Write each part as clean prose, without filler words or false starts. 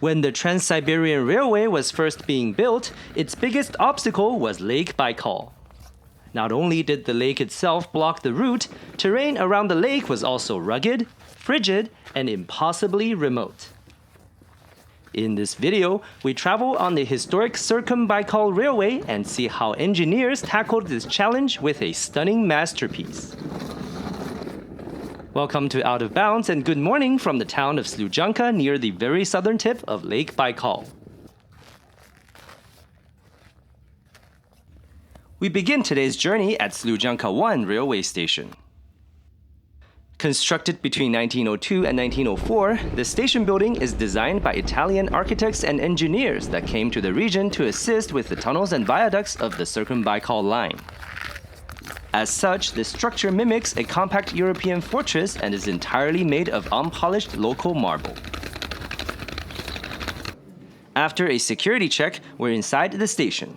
When the Trans-Siberian Railway was first being built, its biggest obstacle was Lake Baikal. Not only did the lake itself block the route, terrain around the lake was also rugged, frigid, and impossibly remote. In this video, we travel on the historic Circum-Baikal Railway and see how engineers tackled this challenge with a stunning masterpiece. Welcome to Out of Bounds and good morning from the town of Sluzhanka near the very southern tip of Lake Baikal. We begin today's journey at Sluzhanka 1 railway station. Constructed between 1902 and 1904, the station building is designed by Italian architects and engineers that came to the region to assist with the tunnels and viaducts of the Circum-Baikal line. As such, this structure mimics a compact European fortress and is entirely made of unpolished local marble. After a security check, we're inside the station.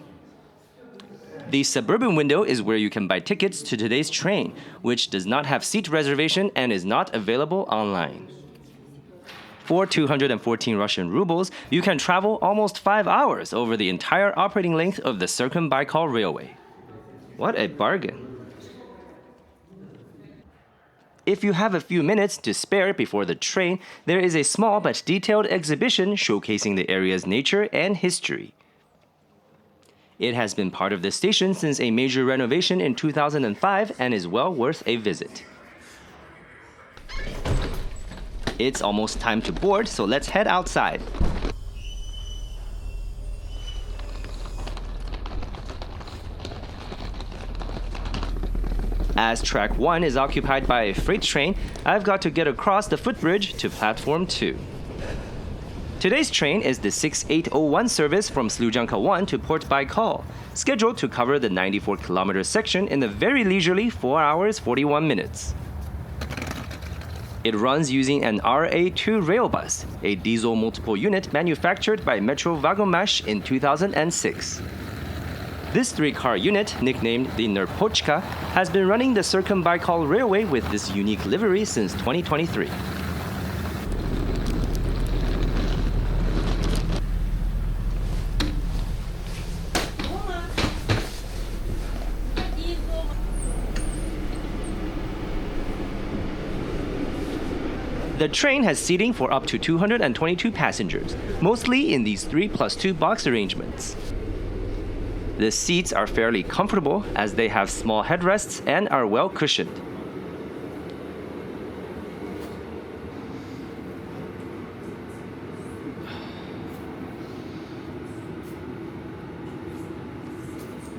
The suburban window is where you can buy tickets to today's train, which does not have seat reservation and is not available online. For 214 Russian rubles, you can travel almost 5 hours over the entire operating length of the Circum-Baikal Railway. What a bargain! If you have a few minutes to spare before the train, there is a small but detailed exhibition showcasing the area's nature and history. It has been part of the station since a major renovation in 2005 and is well worth a visit. It's almost time to board, so let's head outside. As track 1 is occupied by a freight train, I've got to get across the footbridge to platform 2. Today's train is the 6801 service from Sluzhanka 1 to Port Baikal, scheduled to cover the 94-kilometer section in the very leisurely 4 hours 41 minutes. It runs using an RA2 rail bus, a diesel multiple unit manufactured by Metro Vagonmash in 2006. This 3-car unit, nicknamed the Nerpochka, has been running the Circum-Baikal Railway with this unique livery since 2023. The train has seating for up to 222 passengers, mostly in these 3+2 box arrangements. The seats are fairly comfortable as they have small headrests and are well cushioned.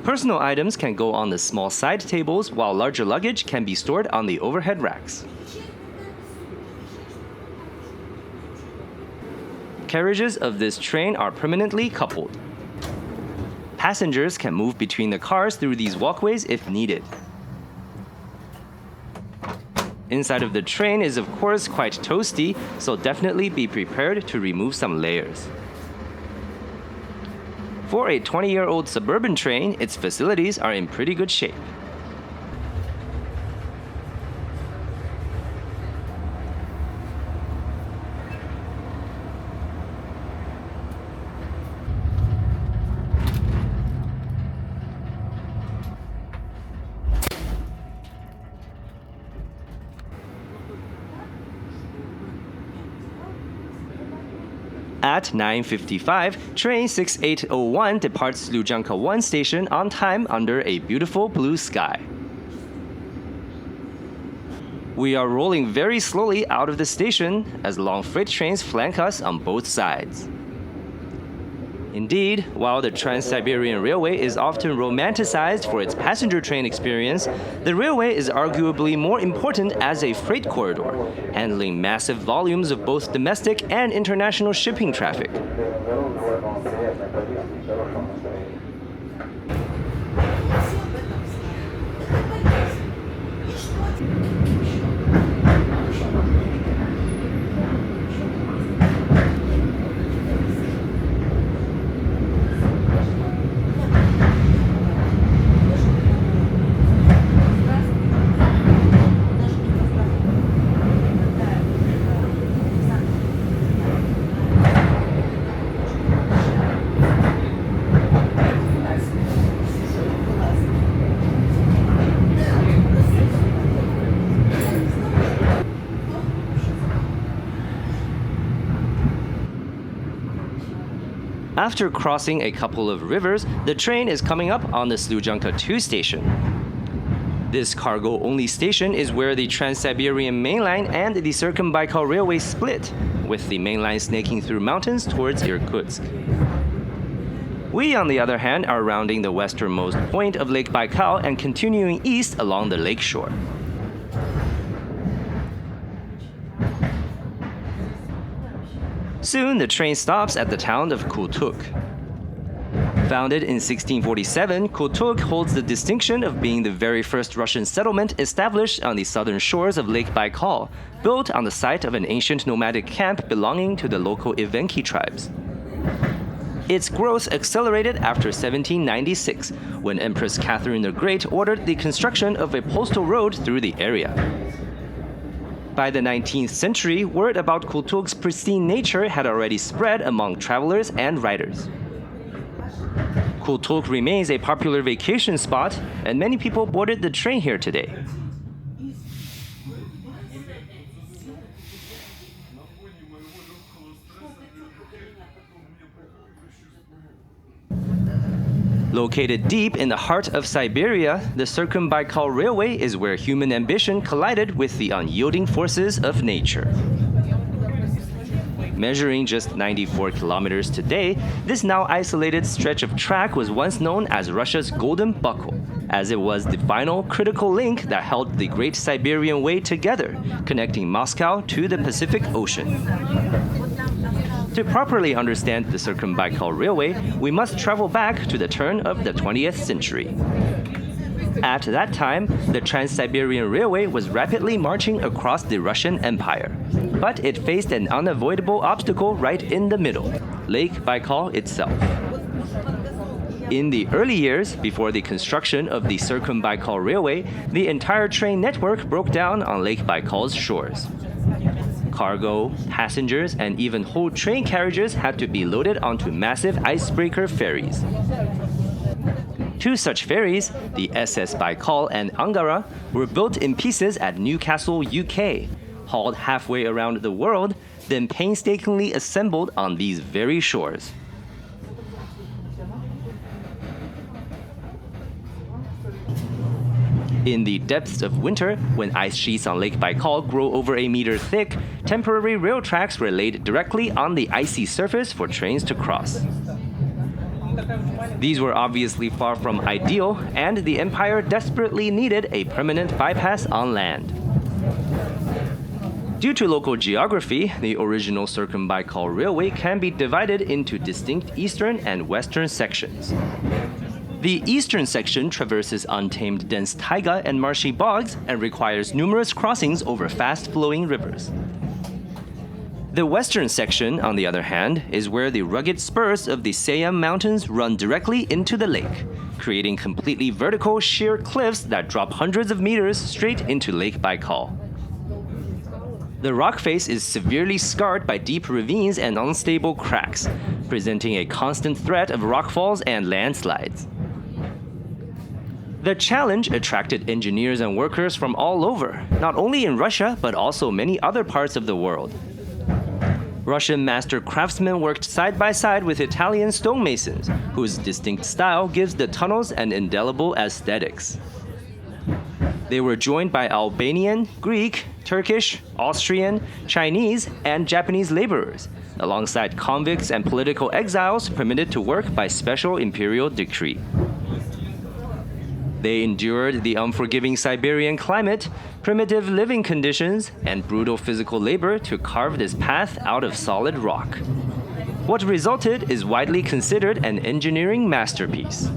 Personal items can go on the small side tables while larger luggage can be stored on the overhead racks. Carriages of this train are permanently coupled. Passengers can move between the cars through these walkways if needed. Inside of the train is of course quite toasty, so definitely be prepared to remove some layers. For a 20-year-old suburban train, its facilities are in pretty good shape. At 9:55, train 6801 departs Sluzhanka 1 station on time under a beautiful blue sky. We are rolling very slowly out of the station as long freight trains flank us on both sides. Indeed, while the Trans-Siberian Railway is often romanticized for its passenger train experience, the railway is arguably more important as a freight corridor, handling massive volumes of both domestic and international shipping traffic. After crossing a couple of rivers, the train is coming up on the Sluzhanka 2 station. This cargo-only station is where the Trans-Siberian main line and the Circum-Baikal Railway split, with the main line snaking through mountains towards Irkutsk. We, on the other hand, are rounding the westernmost point of Lake Baikal and continuing east along the lakeshore. Soon, the train stops at the town of Kultuk. Founded in 1647, Kultuk holds the distinction of being the very first Russian settlement established on the southern shores of Lake Baikal, built on the site of an ancient nomadic camp belonging to the local Evenki tribes. Its growth accelerated after 1796, when Empress Catherine the Great ordered the construction of a postal road through the area. By the 19th century, word about Kultuk's pristine nature had already spread among travelers and writers. Kultuk remains a popular vacation spot, and many people boarded the train here today. Located deep in the heart of Siberia, the Circum-Baikal Railway is where human ambition collided with the unyielding forces of nature. Measuring just 94 kilometers today, this now isolated stretch of track was once known as Russia's Golden Buckle, as it was the final critical link that held the Great Siberian Way together, connecting Moscow to the Pacific Ocean. To properly understand the Circum-Baikal Railway, we must travel back to the turn of the 20th century. At that time, the Trans-Siberian Railway was rapidly marching across the Russian Empire. But it faced an unavoidable obstacle right in the middle, Lake Baikal itself. In the early years, before the construction of the Circum-Baikal Railway, the entire train network broke down on Lake Baikal's shores. Cargo, passengers, and even whole train carriages had to be loaded onto massive icebreaker ferries. Two such ferries, the SS Baikal and Angara, were built in pieces at Newcastle, UK, hauled halfway around the world, then painstakingly assembled on these very shores. In the depths of winter, when ice sheets on Lake Baikal grow over a meter thick, temporary rail tracks were laid directly on the icy surface for trains to cross. These were obviously far from ideal, and the empire desperately needed a permanent bypass on land. Due to local geography, the original Circum-Baikal Railway can be divided into distinct eastern and western sections. The eastern section traverses untamed dense taiga and marshy bogs and requires numerous crossings over fast-flowing rivers. The western section, on the other hand, is where the rugged spurs of the Sayam Mountains run directly into the lake, creating completely vertical, sheer cliffs that drop hundreds of meters straight into Lake Baikal. The rock face is severely scarred by deep ravines and unstable cracks, presenting a constant threat of rockfalls and landslides. The challenge attracted engineers and workers from all over, not only in Russia, but also many other parts of the world. Russian master craftsmen worked side by side with Italian stonemasons, whose distinct style gives the tunnels an indelible aesthetics. They were joined by Albanian, Greek, Turkish, Austrian, Chinese, and Japanese laborers, alongside convicts and political exiles permitted to work by special imperial decree. They endured the unforgiving Siberian climate, primitive living conditions, and brutal physical labor to carve this path out of solid rock. What resulted is widely considered an engineering masterpiece.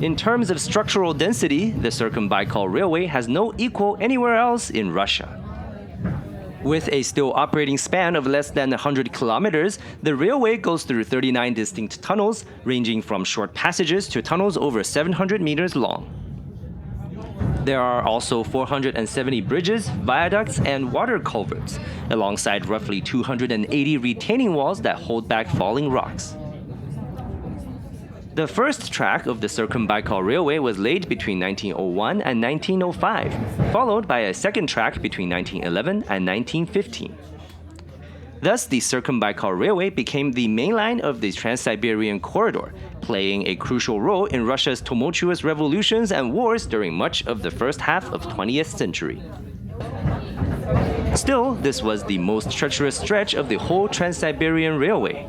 In terms of structural density, the Circum-Baikal Railway has no equal anywhere else in Russia. With a still operating span of less than 100 kilometers, the railway goes through 39 distinct tunnels, ranging from short passages to tunnels over 700 meters long. There are also 470 bridges, viaducts, and water culverts, alongside roughly 280 retaining walls that hold back falling rocks. The first track of the Circum-Baikal Railway was laid between 1901 and 1905, followed by a second track between 1911 and 1915. Thus, the Circum-Baikal Railway became the main line of the Trans-Siberian corridor, playing a crucial role in Russia's tumultuous revolutions and wars during much of the first half of 20th century. Still, this was the most treacherous stretch of the whole Trans-Siberian Railway.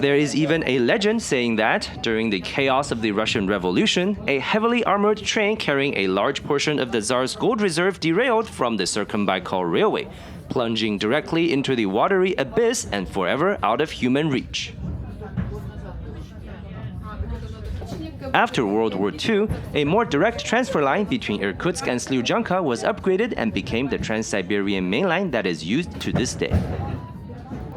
There is even a legend saying that, during the chaos of the Russian Revolution, a heavily armored train carrying a large portion of the Tsar's gold reserve derailed from the Circum-Baikal Railway, plunging directly into the watery abyss and forever out of human reach. After World War II, a more direct transfer line between Irkutsk and Slyuzhanka was upgraded and became the Trans-Siberian main line that is used to this day.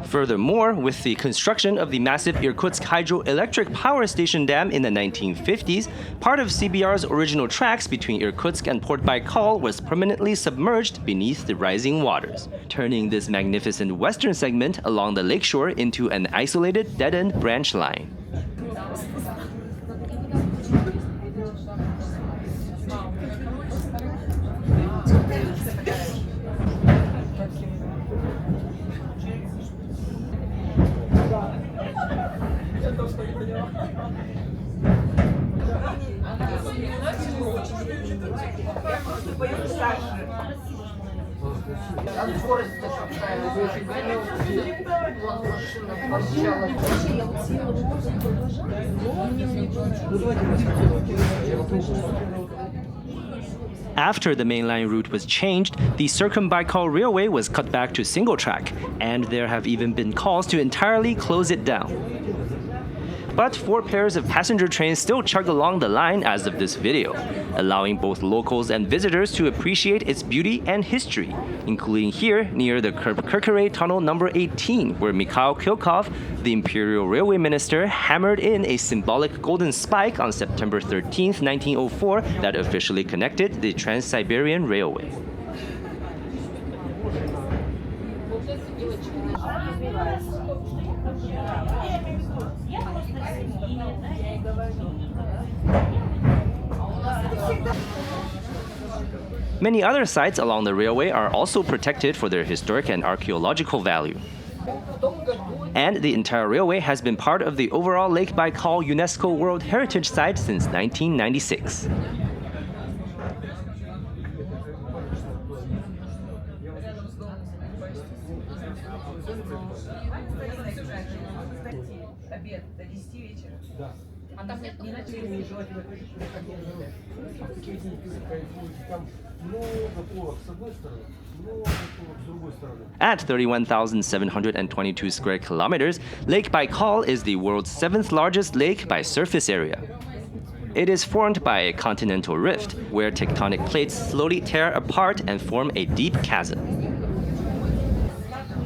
Furthermore, with the construction of the massive Irkutsk hydroelectric power station dam in the 1950s, part of CBR's original tracks between Irkutsk and Port Baikal was permanently submerged beneath the rising waters, turning this magnificent western segment along the lakeshore into an isolated dead-end branch line. After the mainline route was changed, the Circum-Baikal Railway was cut back to single track, and there have even been calls to entirely close it down. But 4 pairs of passenger trains still chug along the line as of this video, allowing both locals and visitors to appreciate its beauty and history, including here near the Kirkare Tunnel number 18, where Mikhail Kilkov, the Imperial Railway Minister, hammered in a symbolic golden spike on September 13, 1904, that officially connected the Trans-Siberian Railway. Many other sites along the railway are also protected for their historic and archaeological value. And the entire railway has been part of the overall Lake Baikal UNESCO World Heritage Site since 1996. At 31,722 square kilometers, Lake Baikal is the world's 7th largest lake by surface area. It is formed by a continental rift, where tectonic plates slowly tear apart and form a deep chasm.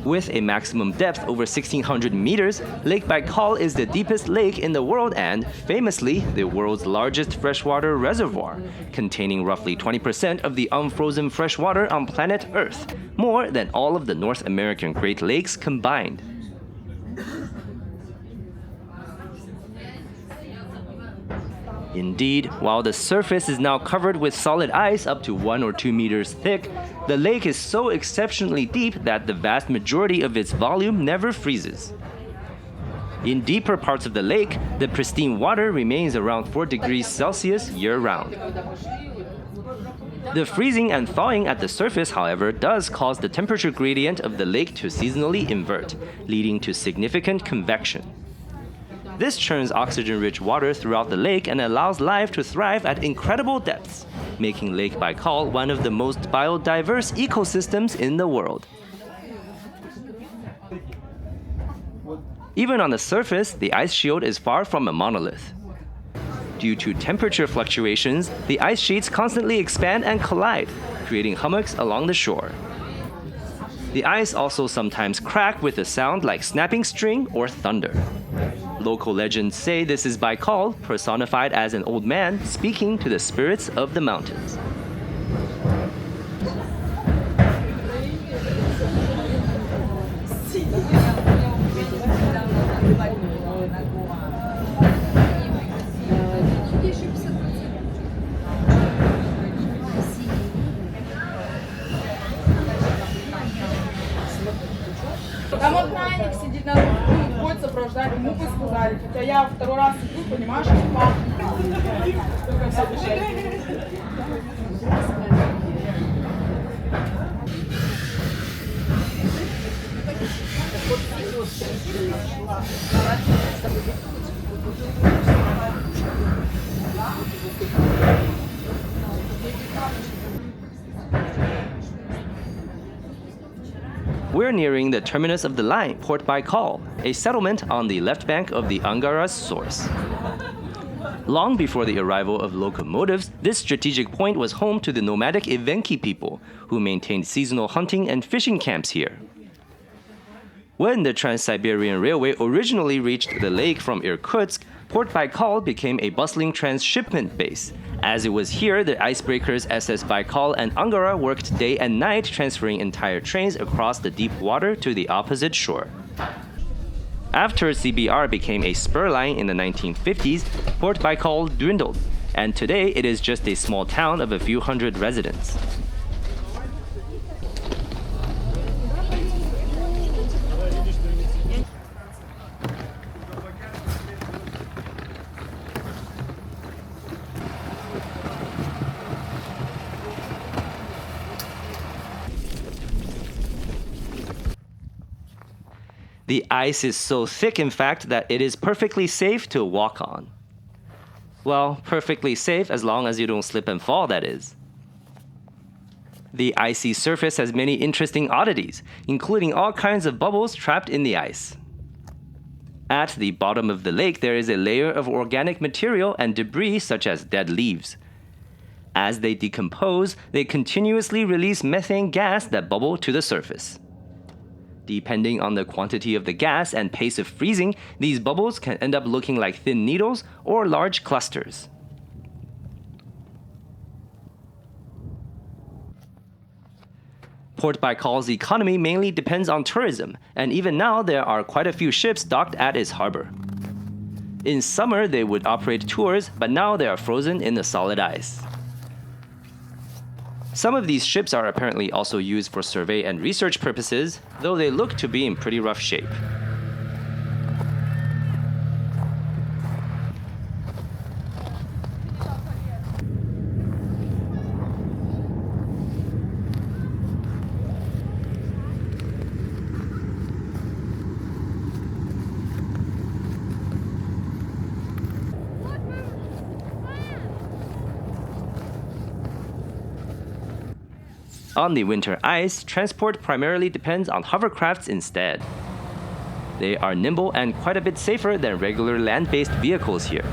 With a maximum depth over 1,600 meters, Lake Baikal is the deepest lake in the world and, famously, the world's largest freshwater reservoir, containing roughly 20% of the unfrozen freshwater on planet Earth, more than all of the North American Great Lakes combined. Indeed, while the surface is now covered with solid ice up to 1 or 2 meters thick, the lake is so exceptionally deep that the vast majority of its volume never freezes. In deeper parts of the lake, the pristine water remains around 4 degrees Celsius year-round. The freezing and thawing at the surface, however, does cause the temperature gradient of the lake to seasonally invert, leading to significant convection. This churns oxygen-rich water throughout the lake and allows life to thrive at incredible depths, making Lake Baikal one of the most biodiverse ecosystems in the world. Even on the surface, the ice shield is far from a monolith. Due to temperature fluctuations, the ice sheets constantly expand and collide, creating hummocks along the shore. The ice also sometimes cracks with a sound like snapping string or thunder. Local legends say this is Baikal, personified as an old man speaking to the spirits of the mountains. Там я второй раз иду, понимаешь, только все дышать. We're nearing the terminus of the line, Port Baikal, a settlement on the left bank of the Angara's source. Long before the arrival of locomotives, this strategic point was home to the nomadic Evenki people, who maintained seasonal hunting and fishing camps here. When the Trans-Siberian Railway originally reached the lake from Irkutsk, Port Baikal became a bustling transshipment base, as it was here the icebreakers SS Baikal and Angara worked day and night transferring entire trains across the deep water to the opposite shore. After CBR became a spur line in the 1950s, Port Baikal dwindled, and today it is just a small town of a few hundred residents. The ice is so thick, in fact, that it is perfectly safe to walk on. Well, perfectly safe as long as you don't slip and fall, that is. The icy surface has many interesting oddities, including all kinds of bubbles trapped in the ice. At the bottom of the lake, there is a layer of organic material and debris such as dead leaves. As they decompose, they continuously release methane gas that bubble to the surface. Depending on the quantity of the gas and pace of freezing, these bubbles can end up looking like thin needles or large clusters. Port Baikal's economy mainly depends on tourism, and even now there are quite a few ships docked at its harbor. In summer, they would operate tours, but now they are frozen in the solid ice. Some of these ships are apparently also used for survey and research purposes, though they look to be in pretty rough shape. On the winter ice, transport primarily depends on hovercrafts instead. They are nimble and quite a bit safer than regular land-based vehicles here.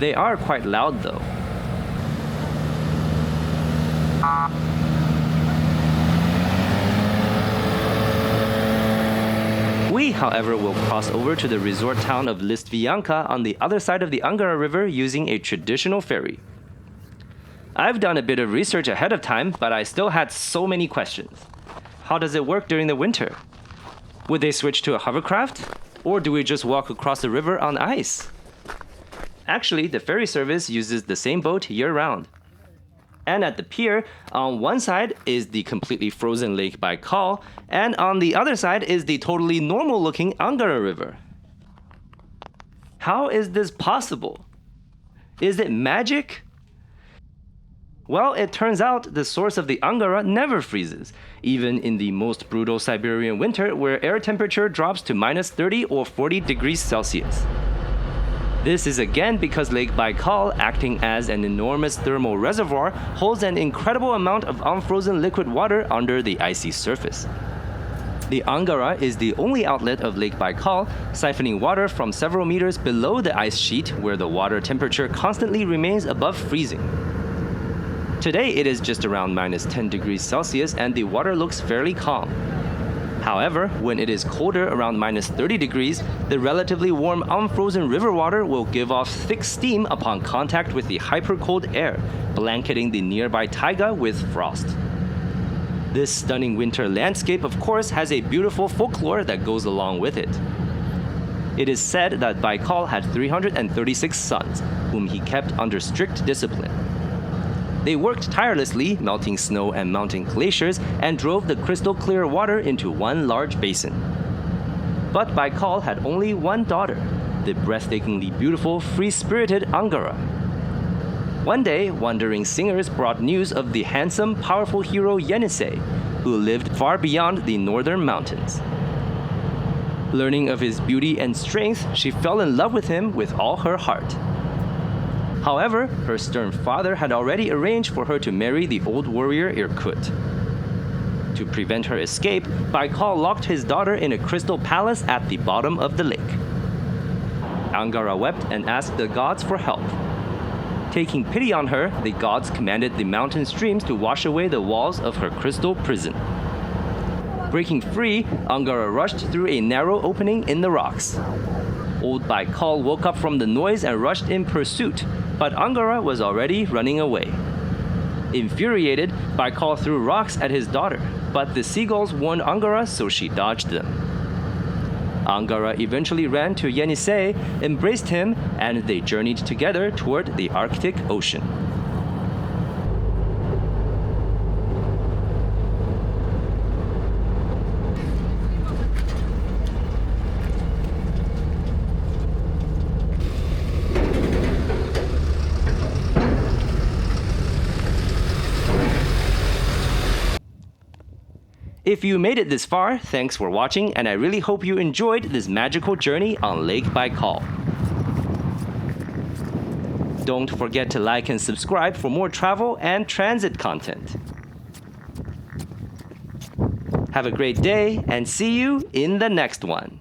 They are quite loud though. We, however, will cross over to the resort town of Listvianka on the other side of the Angara River using a traditional ferry. I've done a bit of research ahead of time, but I still had so many questions. How does it work during the winter? Would they switch to a hovercraft? Or do we just walk across the river on ice? Actually, the ferry service uses the same boat year-round. And at the pier, on one side is the completely frozen Lake Baikal, and on the other side is the totally normal-looking Angara River. How is this possible? Is it magic? Well, it turns out the source of the Angara never freezes, even in the most brutal Siberian winter where air temperature drops to minus 30 or 40 degrees Celsius. This is again because Lake Baikal, acting as an enormous thermal reservoir, holds an incredible amount of unfrozen liquid water under the icy surface. The Angara is the only outlet of Lake Baikal, siphoning water from several meters below the ice sheet where the water temperature constantly remains above freezing. Today it is just around minus 10 degrees Celsius and the water looks fairly calm. However, when it is colder around minus 30 degrees, the relatively warm unfrozen river water will give off thick steam upon contact with the hyper-cold air, blanketing the nearby taiga with frost. This stunning winter landscape, of course, has a beautiful folklore that goes along with it. It is said that Baikal had 336 sons, whom he kept under strict discipline. They worked tirelessly, melting snow and mountain glaciers, and drove the crystal-clear water into one large basin. But Baikal had only one daughter, the breathtakingly beautiful, free-spirited Angara. One day, wandering singers brought news of the handsome, powerful hero Yenisei, who lived far beyond the northern mountains. Learning of his beauty and strength, she fell in love with him with all her heart. However, her stern father had already arranged for her to marry the old warrior Irkut. To prevent her escape, Baikal locked his daughter in a crystal palace at the bottom of the lake. Angara wept and asked the gods for help. Taking pity on her, the gods commanded the mountain streams to wash away the walls of her crystal prison. Breaking free, Angara rushed through a narrow opening in the rocks. Old Baikal woke up from the noise and rushed in pursuit, but Angara was already running away. Infuriated, Baikal threw rocks at his daughter, but the seagulls warned Angara, so she dodged them. Angara eventually ran to Yenisei, embraced him, and they journeyed together toward the Arctic Ocean. If you made it this far, thanks for watching, and I really hope you enjoyed this magical journey on Lake Baikal. Don't forget to like and subscribe for more travel and transit content. Have a great day, and see you in the next one.